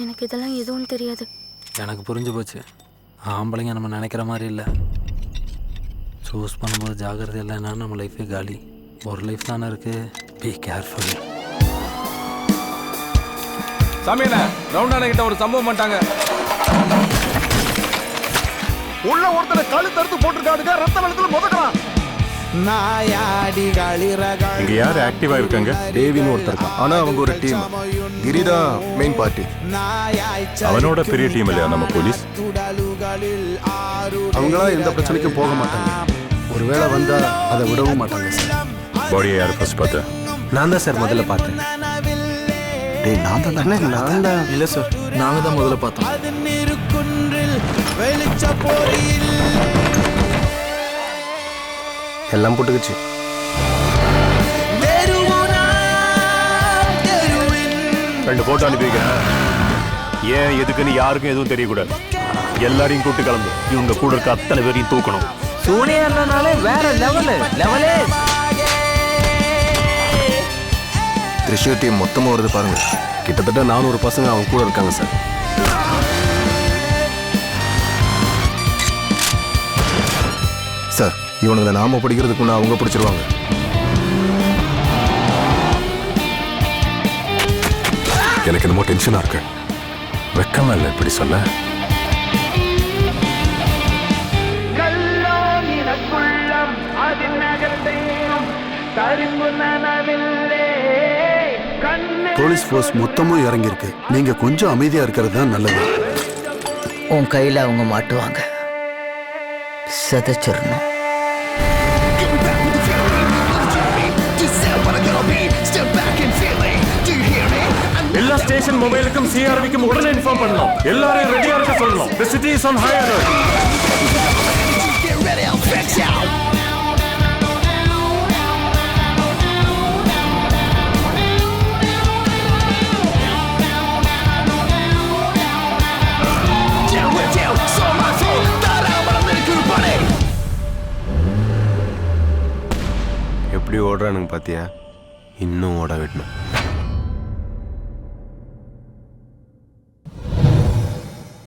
எனக்கு இதெல்லாம் எதுவும் தெரியாது. எனக்கு புரிஞ்சு போச்சு. ஆம்பளைங்க நம்ம நினைக்கிற மாதிரி இல்லை. சூஸ் பண்ணும்போது ஜாகிரதை இல்லைன்னா நம்ம லைஃபே காலி. ஒரு லைஃப் தானே இருக்குது. Be careful. சாமியண்ண ரவுண்டான கிட்ட ஒரு சம்பவம் பண்ணிட்டாங்க. உள்ள ஒருத்தனை கழுத்து அறுத்து போட்டிருக்கானுங்க. ரத்த வெள்ளத்துல முதக்கிறான். இங்க யார் ஆக்டிவா இருக்காங்க? தேவின்னு ஒருத்தர் இருக்கான். ஆனா அவங்க ஒரு டீம். Krida main party. அவனோட பெரிய டீம் இல்லையா நம்ம போலீஸ்? அவங்களா எந்த பிரச்சனைக்கும் போக மாட்டாங்க. ஒருவேளை வந்தா அதை விடவும் மாட்டாங்க சார். பாடியை யார் ஃபர்ஸ்ட் பார்த்த? நான் தான் சார் முதல்ல பார்த்தேன். டேய் நான் தான். இல்ல சார், நாங்க தான் முதல்ல பார்த்தோம். எல்லாம் போட்டுக்குச்சு. ரெண்டு போட்டோ அனுப்பி வைக்கிறேன். ஏன் எதுக்குன்னு யாருக்கும் எதுவும் தெரியக்கூடாது. எல்லாரையும் கூட்டு கிளம்பு. இவங்க கூட இருக்க அத்தனை பேரையும் தூக்கணும். சூனியர்னாலே வேற லெவலே. திரிஷூர் டீம் மொத்தமாக வருது பாருங்க. கிட்டத்தட்ட 400 பசங்க அவங்க கூட இருக்காங்க சார். சார் இவனுங்களை நாம பிடிக்கிறதுக்குன்னு அவங்க பிடிச்சிருவாங்க. எனக்கு என்னமோ டென்ஷனா இருக்கு. வெக்கமா இல்லை இப்படி சொல்ல. போலீஸ் ஃபோர்ஸ் மொத்தமும் இறங்கியிருக்கு. நீங்க கொஞ்சம் அமைதியா இருக்கிறது தான் நல்லது. உன் கையில அவங்க மாட்டுவாங்க. சதைச்சிடணும். எல்லா ஸ்டேஷன் மொபைலுக்கும் சிஆர்விக்கும் உடனே இன்ஃபார்ம் பண்ணணும். எல்லாரையும் ரெடியா இருக்க சொல்லணும். The city is on high alert. எப்படி ஓடுறானுங்க பாத்தியா? இன்னும் ஓட விடணும்.